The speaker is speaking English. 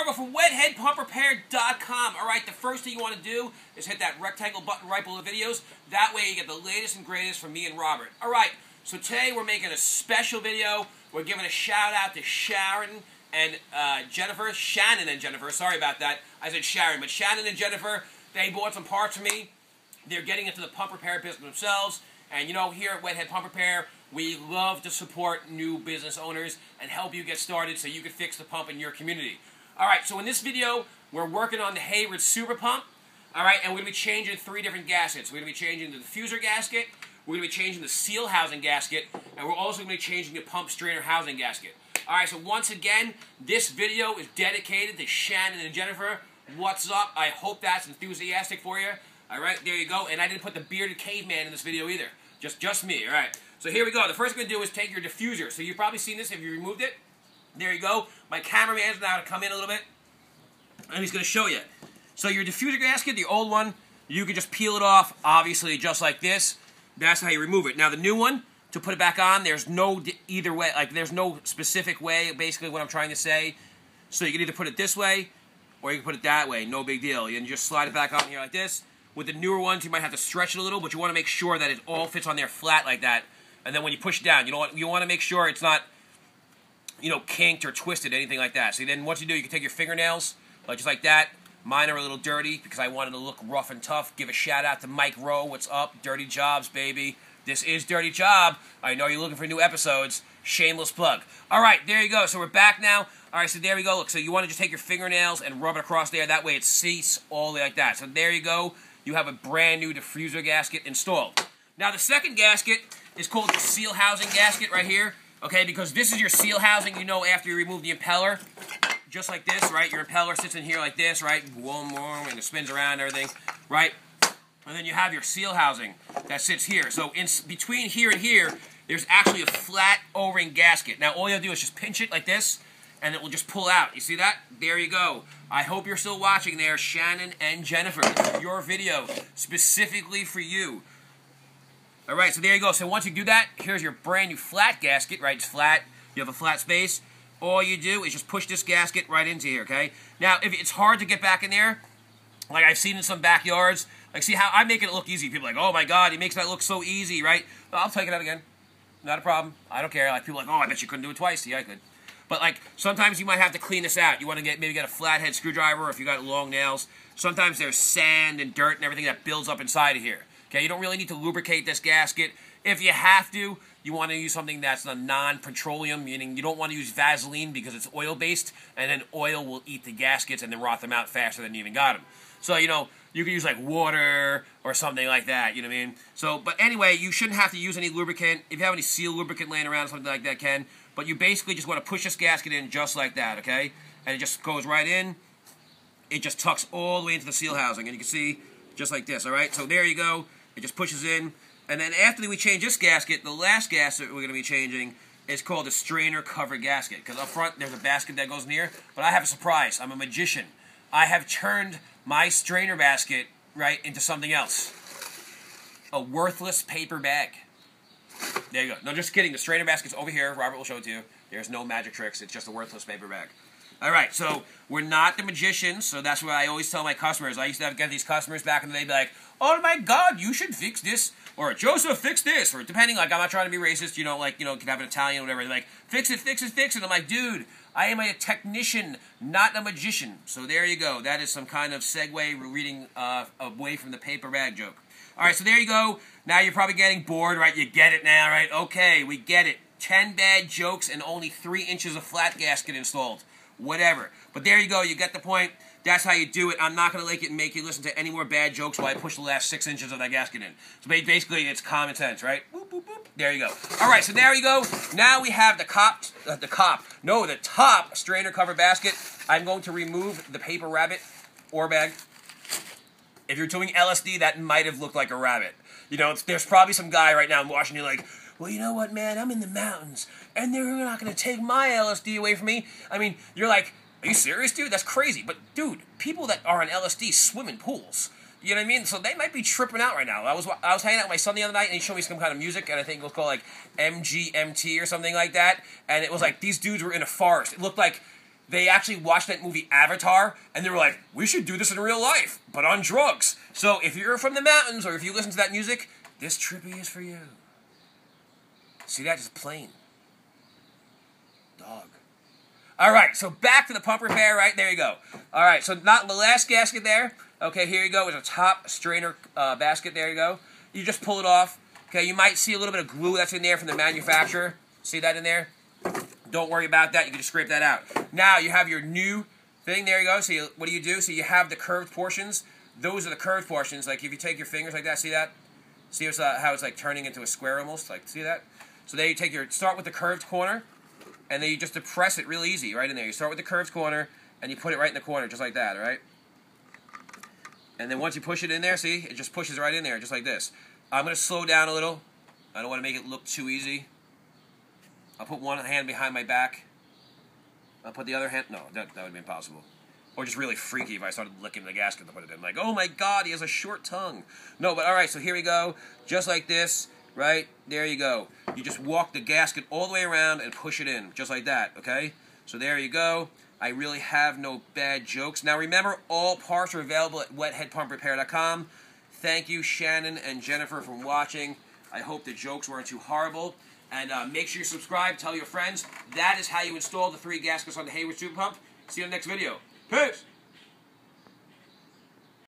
Margo from WetheadPumpRepair.com. Alright, the first thing you want to do is hit that rectangle button right below the videos. That way you get the latest and greatest from me and Robert. Alright, so today we're making a special video. We're giving a shout out to Sharon and Jennifer. Shannon and Jennifer, sorry about that. I said Sharon, but Shannon and Jennifer, they bought some parts from me. They're getting into the pump repair business themselves. And you know, here at Wet Head Pump Repair, we love to support new business owners and help you get started so you can fix the pump in your community. Alright, so in this video, we're working on the Hayward Super Pump. Alright, and we're going to be changing 3 different gaskets. We're going to be changing the diffuser gasket, we're going to be changing the seal housing gasket, and we're also going to be changing the pump strainer housing gasket. Alright, so once again, this video is dedicated to Shannon and Jennifer. What's up? I hope that's enthusiastic for you. Alright, there you go. And I didn't put the bearded caveman in this video either. Just me, alright. So here we go. The first thing we're going to do is take your diffuser. So you've probably seen this if you removed it. There you go. My cameraman's now going to come in a little bit, and he's going to show you. So your diffuser gasket, the old one, you can just peel it off, obviously, just like this. That's how you remove it. Now the new one, to put it back on, there's no either way. Like, there's no specific way, basically what I'm trying to say. So you can either put it this way, or you can put it that way. No big deal. You can just slide it back on here like this. With the newer ones, you might have to stretch it a little, but you want to make sure that it all fits on there flat like that. And then when you push it down, you know what? You want to make sure it's not, you know, kinked or twisted, anything like that. So then once you do, you can take your fingernails, just like that. Mine are a little dirty because I wanted to look rough and tough. Give a shout out to Mike Rowe. What's up? Dirty Jobs, baby. This is Dirty Job. I know you're looking for new episodes. Shameless plug. All right, there you go. So we're back now. All right, so there we go. Look, so you want to just take your fingernails and rub it across there. That way it seats all the way like that. So there you go. You have a brand new diffuser gasket installed. Now the second gasket is called the seal housing gasket right here. Okay, because this is your seal housing, you know, after you remove the impeller. Just like this, right? Your impeller sits in here like this, right? Boom, boom, and it spins around and everything, right? And then you have your seal housing that sits here. So in between here and here, there's actually a flat O-ring gasket. Now all you have to do is just pinch it like this, and it will just pull out. You see that? There you go. I hope you're still watching there, Shannon and Jennifer. This is your video, specifically for you. Alright, so there you go. So once you do that, here's your brand new flat gasket, right? It's flat. You have a flat space. All you do is just push this gasket right into here, okay? Now, if it's hard to get back in there, like I've seen in some backyards, like see how I make it look easy. People are like, oh my god, he makes that look so easy, right? Well, I'll take it out again. Not a problem. I don't care. Like people are like, oh, I bet you couldn't do it twice. Yeah, I could. But like sometimes you might have to clean this out. You want to maybe get a flathead screwdriver, or if you got long nails. Sometimes there's sand and dirt and everything that builds up inside of here. Okay, you don't really need to lubricate this gasket. If you have to, you want to use something that's a non-petroleum, meaning you don't want to use Vaseline because it's oil-based, and then oil will eat the gaskets and then rot them out faster than you even got them. So, you know, you can use like water or something like that, you know what I mean? So, but anyway, you shouldn't have to use any lubricant. If you have any seal lubricant laying around or something like that, can. But you basically just want to push this gasket in just like that, okay? And it just goes right in. It just tucks all the way into the seal housing, and you can see just like this, all right? So there you go. It just pushes in. And then after we change this gasket, the last gasket we're going to be changing is called the strainer cover gasket. Because up front, there's a basket that goes in here. But I have a surprise. I'm a magician. I have turned my strainer basket, right, into something else. A worthless paper bag. There you go. No, just kidding. The strainer basket's over here. Robert will show it to you. There's no magic tricks. It's just a worthless paper bag. All right, so we're not the magicians, so that's what I always tell my customers. I used to get these customers back in the day, be like, oh my god, you should fix this, or Joseph, fix this, or depending, like, I'm not trying to be racist, you know, like, you know, can have an Italian or whatever, they're like, fix it, fix it, fix it. I'm like, dude, I am a technician, not a magician. So there you go. That is some kind of segue reading away from the paper bag joke. All right, so there you go. Now you're probably getting bored, right? You get it now, right? Okay, we get it. 10 bad jokes and only 3 inches of flat gasket installed. Whatever. But there you go. You get the point. That's how you do it. I'm not going to make you listen to any more bad jokes while I push the last 6 inches of that gasket in. So basically, it's common sense, right? Boop, boop, boop. There you go. All right, so there you go. Now we have the top strainer cover basket. I'm going to remove the paper rabbit or bag. If you're doing LSD, that might have looked like a rabbit. You know, there's probably some guy right now watching you like, well, you know what, man? I'm in the mountains, and they're not going to take my LSD away from me. I mean, you're like, are you serious, dude? That's crazy. But, dude, people that are on LSD swim in pools. You know what I mean? So they might be tripping out right now. I was hanging out with my son the other night, and he showed me some kind of music, and I think it was called, like, MGMT or something like that. And it was like these dudes were in a forest. It looked like they actually watched that movie Avatar, and they were like, we should do this in real life, but on drugs. So if you're from the mountains, or if you listen to that music, this trippy is for you. See that? Just plain. Dog. All right, so back to the pump repair, right? There you go. All right, so not the last gasket there. Okay, here you go. It's a top strainer basket. There you go. You just pull it off. Okay, you might see a little bit of glue that's in there from the manufacturer. See that in there? Don't worry about that. You can just scrape that out. Now you have your new thing. There you go. So what do you do? So you have the curved portions. Those are the curved portions. Like if you take your fingers like that, see that? See how it's like turning into a square almost? Like, see that? So there you take start with the curved corner, and then you just depress it real easy right in there. You start with the curved corner, and you put it right in the corner, just like that, all right? And then once you push it in there, see? It just pushes right in there, just like this. I'm going to slow down a little. I don't want to make it look too easy. I'll put one hand behind my back. I'll put the other hand... No, that would be impossible. Or just really freaky if I started licking the gasket to put it in. Like, oh my God, he has a short tongue. No, but all right, so here we go. Just like this, right? There you go. You just walk the gasket all the way around and push it in, just like that, okay? So there you go. I really have no bad jokes. Now remember, all parts are available at wetheadpumprepair.com. Thank you, Shannon and Jennifer, for watching. I hope the jokes weren't too horrible. And make sure you subscribe, tell your friends. That is how you install the 3 gaskets on the Hayward Super Pump. See you in the next video. Peace!